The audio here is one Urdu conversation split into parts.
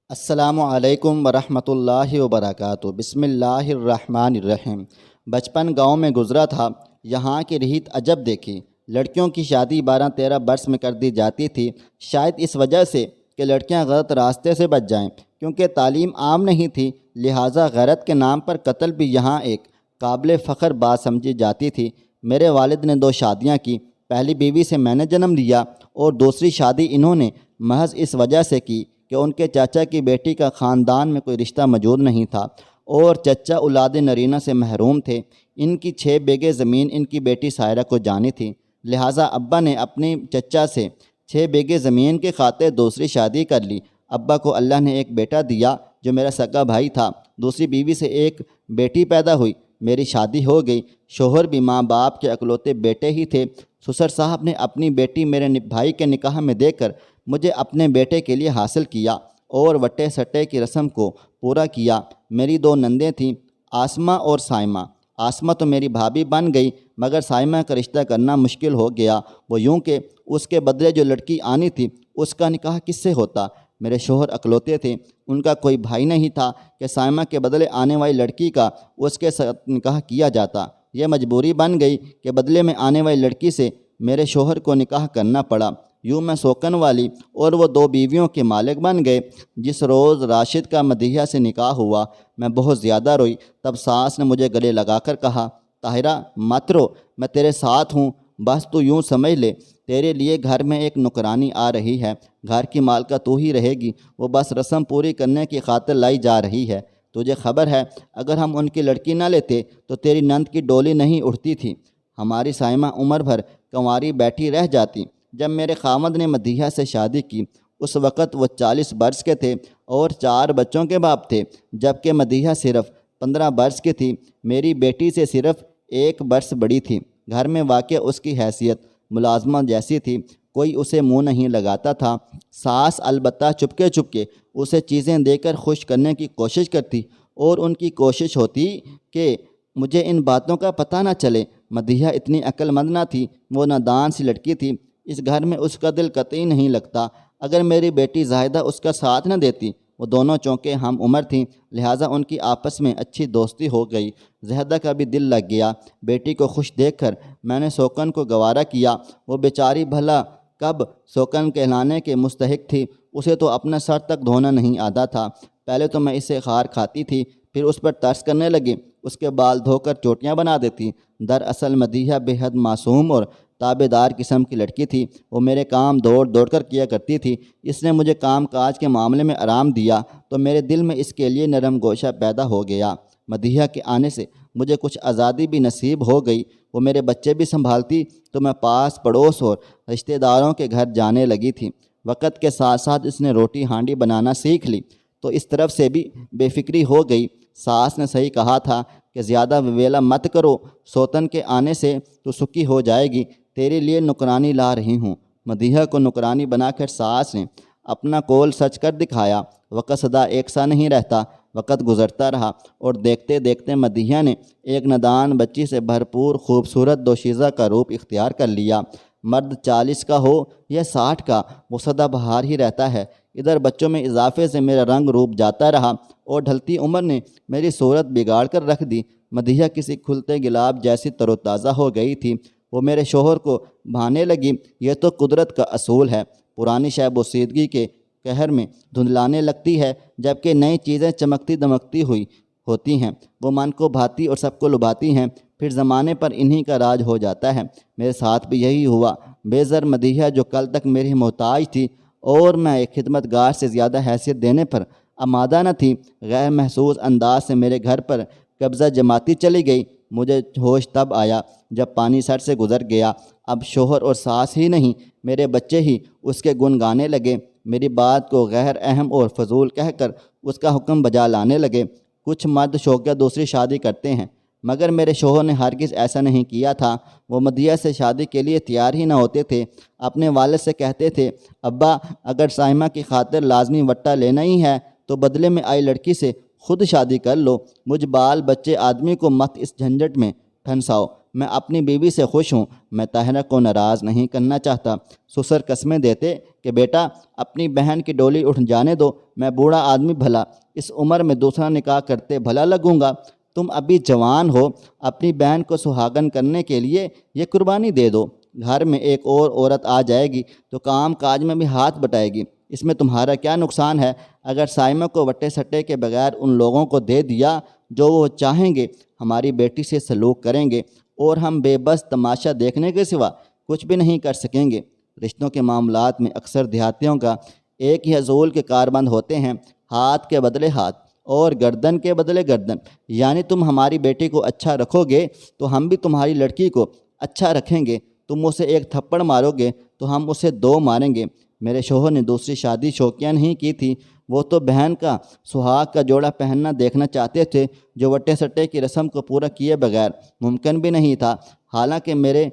السلام علیکم ورحمۃ اللہ وبرکاتہ۔ بسم اللہ الرحمن الرحیم۔ بچپن گاؤں میں گزرا تھا، یہاں کی ریت عجب دیکھی۔ لڑکیوں کی شادی 12-13 برس میں کر دی جاتی تھی، شاید اس وجہ سے کہ لڑکیاں غلط راستے سے بچ جائیں، کیونکہ تعلیم عام نہیں تھی، لہٰذا غیرت کے نام پر قتل بھی یہاں ایک قابل فخر بات سمجھی جاتی تھی۔ میرے والد نے 2 شادیاں کی، پہلی بیوی سے میں نے جنم لیا اور دوسری شادی انہوں نے محض اس وجہ سے کی کہ ان کے چچا کی بیٹی کا خاندان میں کوئی رشتہ موجود نہیں تھا اور چچا اولاد نرینہ سے محروم تھے۔ ان کی 6 بیگھے زمین ان کی بیٹی سائرہ کو جانی تھی، لہٰذا ابا نے اپنی چچا سے 6 بیگھے زمین کے خاطر دوسری شادی کر لی۔ ابا کو اللہ نے ایک بیٹا دیا جو میرا سگا بھائی تھا، دوسری بیوی سے ایک بیٹی پیدا ہوئی، میری شادی ہو گئی۔ شوہر بھی ماں باپ کے اکلوتے بیٹے ہی تھے۔ سسر صاحب نے اپنی بیٹی میرے بھائی کے نکاح میں دے کر مجھے اپنے بیٹے کے لیے حاصل کیا اور وٹے سٹے کی رسم کو پورا کیا۔ میری 2 نندیں تھیں، آسمہ اور سائمہ۔ آسمہ تو میری بھابھی بن گئی، مگر سائمہ کا رشتہ کرنا مشکل ہو گیا، وہ یوں کہ اس کے بدلے جو لڑکی آنی تھی اس کا نکاح کس سے ہوتا؟ میرے شوہر اکلوتے تھے، ان کا کوئی بھائی نہیں تھا کہ سائمہ کے بدلے آنے والی لڑکی کا اس کے ساتھ نکاح کیا جاتا۔ یہ مجبوری بن گئی کہ بدلے میں آنے والی لڑکی سے میرے شوہر کو نکاح کرنا پڑا۔ یوں میں سوکن والی اور وہ 2 بیویوں کے مالک بن گئے۔ جس روز راشد کا مدیحہ سے نکاح ہوا میں بہت زیادہ روئی۔ تب ساس نے مجھے گلے لگا کر کہا، طاہرہ مت رو، میں تیرے ساتھ ہوں، بس تو یوں سمجھ لے تیرے لیے گھر میں ایک نوکرانی آ رہی ہے، گھر کی مالکہ تو ہی رہے گی، وہ بس رسم پوری کرنے کی خاطر لائی جا رہی ہے۔ تجھے خبر ہے اگر ہم ان کی لڑکی نہ لیتے تو تیری نند کی ڈولی نہیں اٹھتی تھی، ہماری سائمہ عمر بھر کنواری بیٹھی رہ جاتی۔ جب میرے خاوند نے مدیحہ سے شادی کی اس وقت وہ 40 برس کے تھے اور 4 بچوں کے باپ تھے، جبکہ مدیحہ صرف 15 برس کی تھی، میری بیٹی سے صرف 1 برس بڑی تھی۔ گھر میں واقع اس کی حیثیت ملازمہ جیسی تھی، کوئی اسے منہ نہیں لگاتا تھا۔ ساس البتہ چپکے چپکے اسے چیزیں دے کر خوش کرنے کی کوشش کرتی اور ان کی کوشش ہوتی کہ مجھے ان باتوں کا پتہ نہ چلے۔ مدیحہ اتنی عقل مند نہ تھی، وہ نادان سی لڑکی تھی، اس گھر میں اس کا دل قطعی نہیں لگتا۔ اگر میری بیٹی زاہدہ اس کا ساتھ نہ دیتی، وہ دونوں چونکہ ہم عمر تھیں، لہٰذا ان کی آپس میں اچھی دوستی ہو گئی۔ زاہدہ کا بھی دل لگ گیا۔ بیٹی کو خوش دیکھ کر میں نے سوکن کو گوارا کیا۔ وہ بیچاری بھلا کب سوکن کہلانے کے مستحق تھی، اسے تو اپنا سر تک دھونا نہیں آتا تھا۔ پہلے تو میں اسے خار کھاتی تھی، پھر اس پر ترس کرنے لگی، اس کے بال دھو کر چوٹیاں بنا دیتی۔ دراصل مدیحہ بے حد معصوم اور تابع دار قسم کی لڑکی تھی، وہ میرے کام دوڑ دوڑ کر کیا کرتی تھی۔ اس نے مجھے کام کاج کے معاملے میں آرام دیا تو میرے دل میں اس کے لیے نرم گوشہ پیدا ہو گیا۔ مدیحہ کے آنے سے مجھے کچھ آزادی بھی نصیب ہو گئی، وہ میرے بچے بھی سنبھالتی تو میں پاس پڑوس اور رشتہ داروں کے گھر جانے لگی تھی۔ وقت کے ساتھ ساتھ اس نے روٹی ہانڈی بنانا سیکھ لی تو اس طرف سے بھی بے فکری ہو گئی۔ ساس نے صحیح کہا تھا کہ زیادہ ویلا مت کرو، سوتن کے آنے سے تو سکی ہو جائے گی، تیرے لیے نوکرانی لا رہی ہوں۔ مدیحہ کو نوکرانی بنا کر ساس نے اپنا قول سچ کر دکھایا۔ وقت سدا ایک سا نہیں رہتا، وقت گزرتا رہا اور دیکھتے دیکھتے مدیحہ نے ایک نادان بچی سے بھرپور خوبصورت دوشیزہ کا روپ اختیار کر لیا۔ مرد 40 کا ہو یا 60 کا، وہ سدا بہار ہی رہتا ہے۔ ادھر بچوں میں اضافے سے میرا رنگ روپ جاتا رہا اور ڈھلتی عمر نے میری صورت بگاڑ کر رکھ دی۔ مدیحہ کسی کھلتے گلاب جیسی تر و تازہ ہو گئی تھی۔ وہ میرے شوہر کو بھانے لگی، یہ تو قدرت کا اصول ہے، پرانی شے بوسیدگی کے قہر میں دھندلانے لگتی ہے، جبکہ نئی چیزیں چمکتی دمکتی ہوئی ہوتی ہیں، وہ من کو بھاتی اور سب کو لبھاتی ہیں، پھر زمانے پر انہی کا راج ہو جاتا ہے۔ میرے ساتھ بھی یہی ہوا۔ بے زر مدیحہ جو کل تک میری محتاج تھی اور میں ایک خدمت گار سے زیادہ حیثیت دینے پر آمادہ نہ تھی، غیر محسوس انداز سے میرے گھر پر قبضہ جماتی چلی گئی۔ مجھے ہوش تب آیا جب پانی سر سے گزر گیا۔ اب شوہر اور ساس ہی نہیں، میرے بچے ہی اس کے گن گانے لگے، میری بات کو غیر اہم اور فضول کہہ کر اس کا حکم بجا لانے لگے۔ کچھ مرد شوقیہ دوسری شادی کرتے ہیں، مگر میرے شوہر نے ہرگز ایسا نہیں کیا تھا۔ وہ مدیحہ سے شادی کے لیے تیار ہی نہ ہوتے تھے۔ اپنے والد سے کہتے تھے، ابا اگر سائمہ کی خاطر لازمی وٹا لینا ہی ہے تو بدلے میں آئی لڑکی سے خود شادی کر لو، مجھ بال بچے آدمی کو مت اس جھنجھٹ میں پھنساؤ۔ میں اپنی بیوی سے خوش ہوں، میں طاہرہ کو ناراض نہیں کرنا چاہتا۔ سسر قسمیں دیتے کہ بیٹا اپنی بہن کی ڈولی اٹھ جانے دو، میں بوڑھا آدمی بھلا اس عمر میں دوسرا نکاح کرتے بھلا لگوں گا، تم ابھی جوان ہو، اپنی بہن کو سہاگن کرنے کے لیے یہ قربانی دے دو۔ گھر میں ایک اور عورت آ جائے گی تو کام کاج میں بھی ہاتھ بٹائے گی، اس میں تمہارا کیا نقصان ہے؟ اگر سائمہ کو وٹے سٹے کے بغیر ان لوگوں کو دے دیا جو وہ چاہیں گے، ہماری بیٹی سے سلوک کریں گے اور ہم بے بس تماشا دیکھنے کے سوا کچھ بھی نہیں کر سکیں گے۔ رشتوں کے معاملات میں اکثر دیہاتیوں کا ایک ہی اصول کے کاربند ہوتے ہیں، ہاتھ کے بدلے ہاتھ اور گردن کے بدلے گردن، یعنی تم ہماری بیٹی کو اچھا رکھو گے تو ہم بھی تمہاری لڑکی کو اچھا رکھیں گے، تم اسے ایک تھپڑ مارو گے تو ہم اسے دو ماریں گے۔ میرے شوہر نے دوسری شادی شوقیہ نہیں کی تھی، وہ تو بہن کا سہاگ کا جوڑا پہننا دیکھنا چاہتے تھے، جو وٹے سٹے کی رسم کو پورا کیے بغیر ممکن بھی نہیں تھا۔ حالانکہ میرے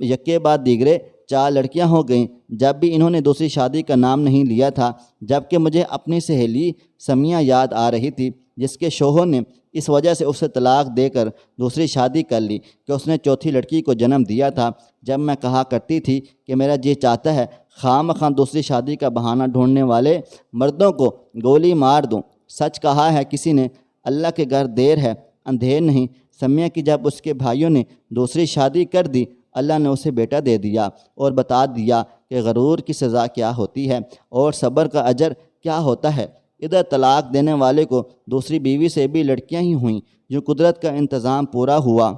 یکے بعد دیگرے 4 لڑکیاں ہو گئیں، جب بھی انہوں نے دوسری شادی کا نام نہیں لیا تھا، جبکہ مجھے اپنی سہیلی سمیہ یاد آ رہی تھی، جس کے شوہر نے اس وجہ سے اسے طلاق دے کر دوسری شادی کر لی کہ اس نے چوتھی لڑکی کو جنم دیا تھا۔ جب میں کہا کرتی تھی کہ میرا جی چاہتا ہے خواہ مخواہ دوسری شادی کا بہانہ ڈھونڈنے والے مردوں کو گولی مار دوں، سچ کہا ہے کسی نے، اللہ کے گھر دیر ہے اندھیر نہیں۔ سمیہ کی جب اس کے بھائیوں نے دوسری شادی کر دی، اللہ نے اسے بیٹا دے دیا اور بتا دیا کہ غرور کی سزا کیا ہوتی ہے اور صبر کا اجر کیا ہوتا ہے۔ ادھر طلاق دینے والے کو دوسری بیوی سے بھی لڑکیاں ہی ہوئیں، جو قدرت کا انتظام پورا ہوا،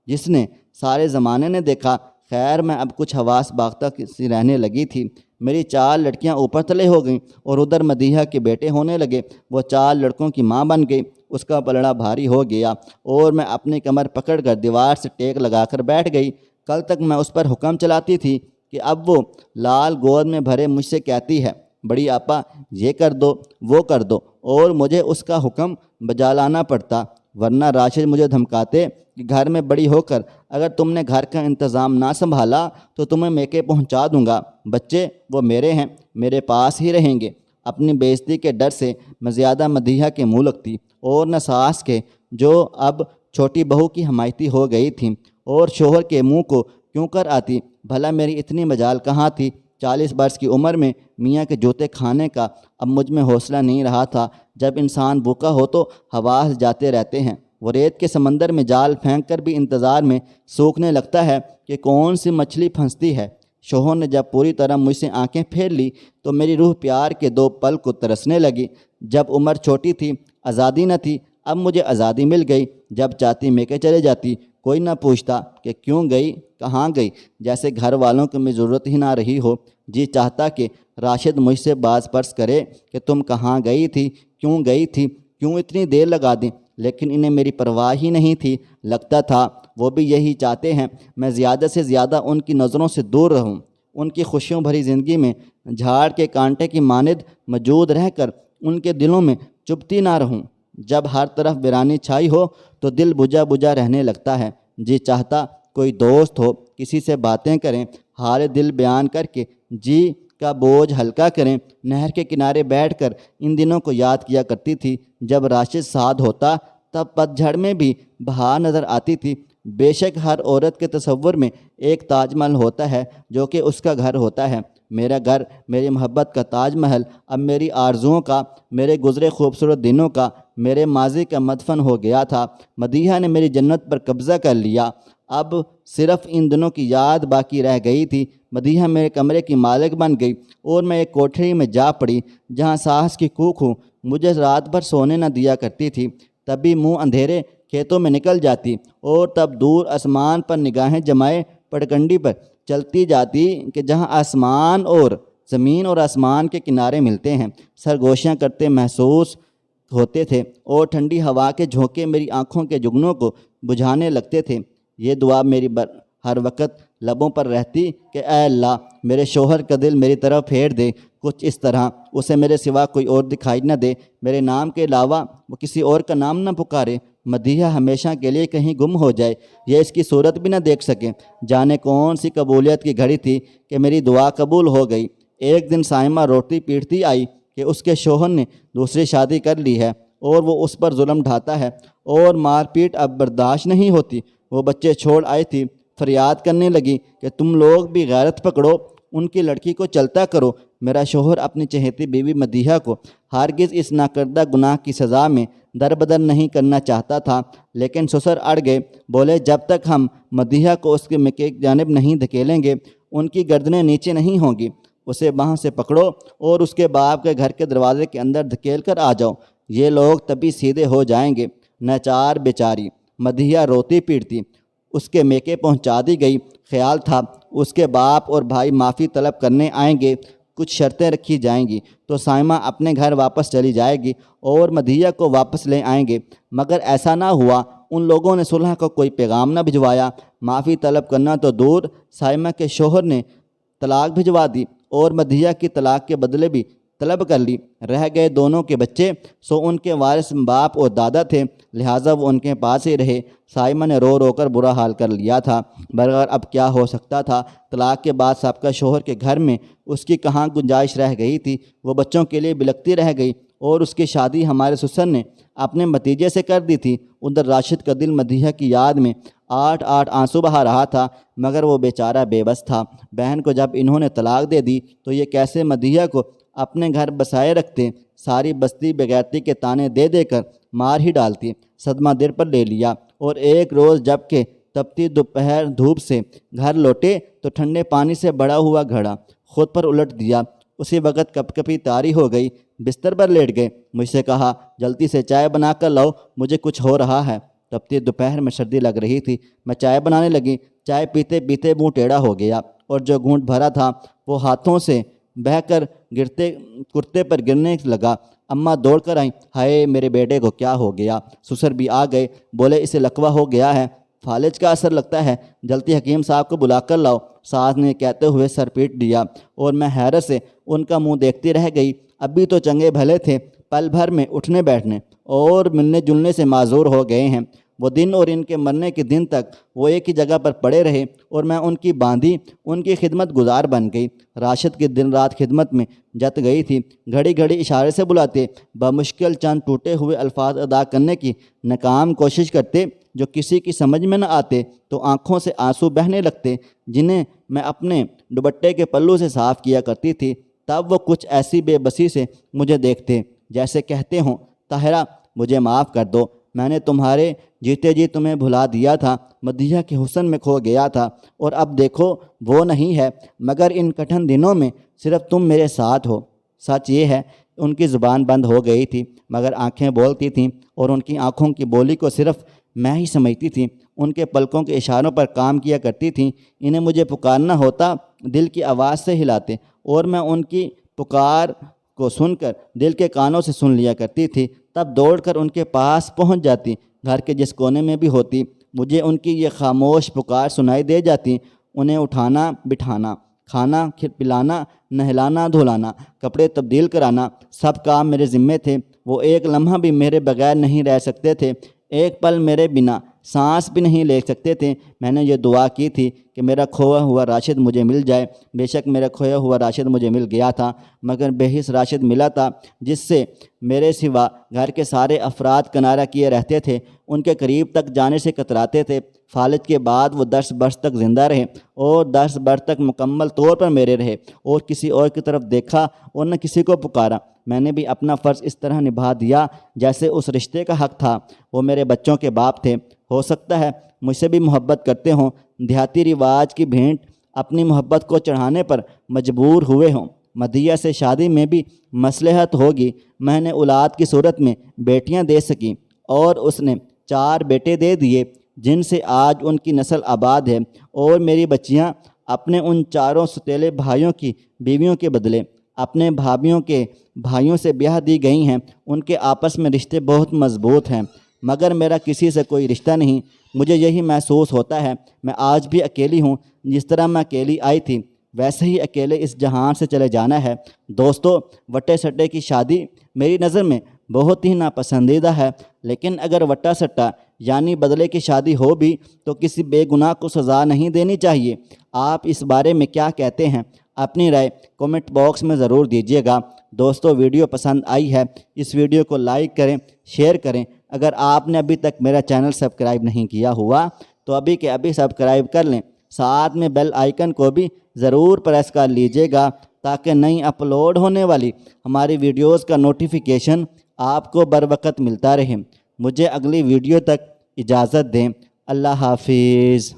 جس نے سارے زمانے نے دیکھا۔ خیر میں اب کچھ حواس باختہ سی رہنے لگی تھی۔ میری 4 لڑکیاں اوپر تلے ہو گئیں اور ادھر مدیحہ کے بیٹے ہونے لگے۔ وہ 4 لڑکوں کی ماں بن گئی۔ اس کا پلڑا بھاری ہو گیا اور میں اپنی کمر پکڑ کر دیوار سے ٹیک لگا کر بیٹھ گئی۔ کل تک میں اس پر حکم چلاتی تھی کہ اب وہ لال گود میں بھرے مجھ سے کہتی ہے، بڑی آپا یہ کر دو وہ کر دو، اور مجھے اس کا حکم بجا لانا پڑتا، ورنہ راشد مجھے دھمکاتے کہ گھر میں بڑی ہو کر اگر تم نے گھر کا انتظام نہ سنبھالا تو تمہیں میکے پہنچا دوں گا، بچے وہ میرے ہیں، میرے پاس ہی رہیں گے۔ اپنی بے عزتی کے ڈر سے میں زیادہ مدیحہ کے منہ لگتی اور نہ ساس کے، جو اب چھوٹی بہو کی حمایتی ہو گئی تھیں، اور شوہر کے منہ کو کیوں کر آتی؟ بھلا میری اتنی مجال کہاں تھی؟ 40 برس کی عمر میں میاں کے جوتے کھانے کا اب مجھ میں حوصلہ نہیں رہا تھا۔ جب انسان بھوکا ہو تو حواس جاتے رہتے ہیں، وہ ریت کے سمندر میں جال پھینک کر بھی انتظار میں سوکھنے لگتا ہے کہ کون سی مچھلی پھنستی ہے۔ شوہر نے جب پوری طرح مجھ سے آنکھیں پھیر لی تو میری روح پیار کے 2 پل کو ترسنے لگی۔ جب عمر چھوٹی تھی، آزادی نہ تھی، اب مجھے آزادی مل گئی، جب چاہتی میکے چلے جاتی، کوئی نہ پوچھتا کہ کیوں گئی کہاں گئی، جیسے گھر والوں کو میں ضرورت ہی نہ رہی ہو۔ جی چاہتا کہ راشد مجھ سے باز پرس کرے کہ تم کہاں گئی تھی، کیوں اتنی دیر لگا دی، لیکن انہیں میری پرواہ ہی نہیں تھی۔ لگتا تھا وہ بھی یہی چاہتے ہیں میں زیادہ سے زیادہ ان کی نظروں سے دور رہوں، ان کی خوشیوں بھری زندگی میں جھاڑ کے کانٹے کی مانند موجود رہ کر ان کے دلوں میں چبھتی نہ رہوں۔ جب ہر طرف ویرانی چھائی ہو تو دل بجھا بجھا رہنے لگتا ہے۔ جی چاہتا کوئی دوست ہو، کسی سے باتیں کریں، حال دل بیان کر کے جی کا بوجھ ہلکا کریں۔ نہر کے کنارے بیٹھ کر ان دنوں کو یاد کیا کرتی تھی جب راشد سعد ہوتا، تب پت جھڑ میں بھی بہار نظر آتی تھی۔ بے شک ہر عورت کے تصور میں ایک تاج محل ہوتا ہے جو کہ اس کا گھر ہوتا ہے۔ میرا گھر میری محبت کا تاج محل اب میری آرزوؤں کا، میرے گزرے خوبصورت دنوں کا، میرے ماضی کا مدفن ہو گیا تھا۔ مدیحہ نے میری جنت پر قبضہ کر لیا، اب صرف ان دنوں کی یاد باقی رہ گئی تھی۔ مدیحہ میرے کمرے کی مالک بن گئی اور میں ایک کوٹھری میں جا پڑی جہاں ساس کی کوکھ مجھے رات بھر سونے نہ دیا کرتی تھی۔ تب بھی منہ اندھیرے کھیتوں میں نکل جاتی اور تب دور آسمان پر نگاہیں جمائے پڑکنڈی پر چلتی جاتی کہ جہاں آسمان اور زمین اور آسمان کے کنارے ملتے ہیں، سرگوشیاں کرتے محسوس ہوتے تھے اور ٹھنڈی ہوا کے جھونکے میری آنکھوں کے جگنوں کو بجھانے لگتے تھے۔ یہ دعا میری ہر وقت لبوں پر رہتی کہ اے اللہ میرے شوہر کا دل میری طرف پھیر دے، کچھ اس طرح اسے میرے سوا کوئی اور دکھائی نہ دے، میرے نام کے علاوہ وہ کسی اور کا نام نہ پکارے، مدیحہ ہمیشہ کے لیے کہیں گم ہو جائے، یہ اس کی صورت بھی نہ دیکھ سکے۔ جانے کون سی قبولیت کی گھڑی تھی کہ میری دعا قبول ہو گئی۔ ایک دن سائمہ روتی پیٹتی آئی کہ اس کے شوہر نے دوسری شادی کر لی ہے اور وہ اس پر ظلم ڈھاتا ہے اور مار پیٹ اب برداشت نہیں ہوتی۔ وہ بچے چھوڑ آئی تھی، فریاد کرنے لگی کہ تم لوگ بھی غیرت پکڑو، ان کی لڑکی کو چلتا کرو۔ میرا شوہر اپنی چہیتی بیوی مدیحہ کو ہرگز اس ناکردہ گناہ کی سزا میں دربدر نہیں کرنا چاہتا تھا، لیکن سسر اڑ گئے۔ بولے جب تک ہم مدیحہ کو اس کے جانب نہیں دھکیلیں گے، ان کی گردنیں نیچے نہیں ہوں گی۔ اسے وہاں سے پکڑو اور اس کے باپ کے گھر کے دروازے کے اندر دھکیل کر آ جاؤ، یہ لوگ تبھی سیدھے ہو جائیں گے۔ ناچار بیچاری مدیحہ روتی پیٹتی اس کے میکے پہنچا دی گئی۔ خیال تھا اس کے باپ اور بھائی معافی طلب کرنے آئیں گے، کچھ شرطیں رکھی جائیں گی تو سائمہ اپنے گھر واپس چلی جائے گی اور مدیحہ کو واپس لے آئیں گے، مگر ایسا نہ ہوا۔ ان لوگوں نے صلح کا کوئی پیغام نہ بھجوایا۔ معافی طلب کرنا تو دور، سائمہ کے شوہر نے طلاق بھجوا دی اور مدیحہ کی طلاق کے بدلے بھی طلب کر لی۔ رہ گئے دونوں کے بچے، سو ان کے وارث باپ اور دادا تھے، لہٰذا وہ ان کے پاس ہی رہے۔ سائمہ نے رو رو کر برا حال کر لیا تھا، مگر اب کیا ہو سکتا تھا؟ طلاق کے بعد سابقہ شوہر کے گھر میں اس کی کہاں گنجائش رہ گئی تھی؟ وہ بچوں کے لیے بلکتی رہ گئی اور اس کی شادی ہمارے سسر نے اپنے بھتیجے سے کر دی تھی۔ ادھر راشد کا دل مدیحہ کی یاد میں آٹھ آنسو بہا رہا تھا، مگر وہ بیچارہ بے بس تھا۔ بہن کو جب انہوں نے طلاق دے دی تو یہ کیسے مدیحہ کو اپنے گھر بسائے رکھتے؟ ساری بستی بغیرتی کے تانے دے دے کر مار ہی ڈالتی۔ صدمہ دل پر لے لیا، اور ایک روز جب کہ تپتی دوپہر دھوپ سے گھر لوٹے تو ٹھنڈے پانی سے بڑا ہوا گھڑا خود پر الٹ دیا۔ اسی وقت کپ کپی طاری ہو گئی، بستر پر لیٹ گئے۔ مجھ سے کہا جلدی سے چائے بنا کر لاؤ، مجھے کچھ ہو رہا ہے۔ تپتی دوپہر میں سردی لگ رہی تھی، میں چائے بنانے لگی۔ چائے پیتے پیتے منہ ٹیڑھا ہو گیا اور جو گھونٹ بھرا تھا وہ ہاتھوں سے بہہ کر کرتے پر گرنے لگا۔ اماں دوڑ کر آئیں، ہائے میرے بیٹے کو کیا ہو گیا؟ سسر بھی آ گئے، بولے اسے لقوہ ہو گیا ہے، فالج کا اثر لگتا ہے، جلدی حکیم صاحب کو بلا کر لاؤ۔ ساس نے کہتے ہوئے سر پیٹ دیا اور میں حیرت سے ان کا منہ دیکھتی رہ گئی۔ ابھی تو چنگے بھلے تھے، پل بھر میں اٹھنے بیٹھنے اور ملنے جلنے سے معذور ہو گئے ہیں۔ وہ دن اور ان کے مرنے کے دن تک وہ ایک ہی جگہ پر پڑے رہے اور میں ان کی باندھی، ان کی خدمت گزار بن گئی۔ راشد کی دن رات خدمت میں جت گئی تھی، گھڑی گھڑی اشارے سے بلاتے، بمشکل چند ٹوٹے ہوئے الفاظ ادا کرنے کی ناکام کوشش کرتے جو کسی کی سمجھ میں نہ آتے تو آنکھوں سے آنسو بہنے لگتے، جنہیں میں اپنے دوپٹے کے پلو سے صاف کیا کرتی تھی۔ تب وہ کچھ ایسی بے بسی سے مجھے دیکھتے جیسے کہتے ہوں، طاہرہ مجھے معاف کر دو، میں نے تمہارے جیتے جی تمہیں بھلا دیا تھا، مدیحہ کے حسن میں کھو گیا تھا اور اب دیکھو وہ نہیں ہے، مگر ان کٹھن دنوں میں صرف تم میرے ساتھ ہو۔ سچ یہ ہے ان کی زبان بند ہو گئی تھی، مگر آنکھیں بولتی تھیں اور ان کی آنکھوں کی بولی کو صرف میں ہی سمجھتی تھی۔ ان کے پلکوں کے اشاروں پر کام کیا کرتی تھیں، انہیں مجھے پکارنا ہوتا دل کی آواز سے ہلاتے اور میں ان کی پکار کو سن کر دل کے کانوں سے سن لیا کرتی تھی، تب دوڑ کر ان کے پاس پہنچ جاتی، گھر کے جس کونے میں بھی ہوتی مجھے ان کی یہ خاموش پکار سنائی دے جاتی۔ انہیں اٹھانا بٹھانا، کھانا پلانا، نہلانا دھلانا، کپڑے تبدیل کرانا، سب کام میرے ذمے تھے۔ وہ ایک لمحہ بھی میرے بغیر نہیں رہ سکتے تھے، ایک پل میرے بنا سانس بھی نہیں لے سکتے تھے۔ میں نے یہ دعا کی تھی کہ میرا کھویا ہوا راشد مجھے مل جائے۔ بے شک میرا کھویا ہوا راشد مجھے مل گیا تھا، مگر بے حس راشد ملا تھا جس سے میرے سوا گھر کے سارے افراد کنارہ کیے رہتے تھے، ان کے قریب تک جانے سے کتراتے تھے۔ فالج کے بعد وہ 10 برس تک زندہ رہے اور 10 برس تک مکمل طور پر میرے رہے، اور کسی اور کی طرف دیکھا اور نہ کسی کو پکارا۔ میں نے بھی اپنا فرض اس طرح نبھا دیا جیسے اس رشتے کا حق تھا۔ وہ میرے بچوں کے باپ تھے، ہو سکتا ہے مجھ سے بھی محبت کرتے ہوں، دیہاتی رواج کی بھینٹ اپنی محبت کو چڑھانے پر مجبور ہوئے ہوں۔ مدیحہ سے شادی میں بھی مصلحت ہوگی، میں نے اولاد کی صورت میں بیٹیاں دے سکیں اور اس نے 4 بیٹے دے دیے جن سے آج ان کی نسل آباد ہے، اور میری بچیاں اپنے ان 4 ستیلے بھائیوں کی بیویوں کے بدلے اپنے بھابھیوں کے بھائیوں سے بیاہ دی گئی ہیں۔ ان کے آپس میں رشتے بہت مضبوط ہیں، مگر میرا کسی سے کوئی رشتہ نہیں۔ مجھے یہی محسوس ہوتا ہے میں آج بھی اکیلی ہوں، جس طرح میں اکیلی آئی تھی ویسے ہی اکیلے اس جہان سے چلے جانا ہے۔ دوستو، وٹے سٹے کی شادی میری نظر میں بہت ہی ناپسندیدہ ہے، لیکن اگر وٹا سٹا یعنی بدلے کی شادی ہو بھی تو کسی بے گناہ کو سزا نہیں دینی چاہیے۔ آپ اس بارے میں کیا کہتے ہیں؟ اپنی رائے کومنٹ باکس میں ضرور دیجیے گا۔ دوستو، ویڈیو پسند آئی ہے اس ویڈیو کو لائک کریں، شیئر کریں۔ اگر آپ نے ابھی تک میرا چینل سبسکرائب نہیں کیا ہوا تو ابھی کے ابھی سبسکرائب کر لیں، ساتھ میں بیل آئیکن کو بھی ضرور پریس کر لیجئے گا تاکہ نئی اپلوڈ ہونے والی ہماری ویڈیوز کا نوٹیفیکیشن آپ کو بروقت ملتا رہے۔ مجھے اگلی ویڈیو تک اجازت دیں۔ اللہ حافظ۔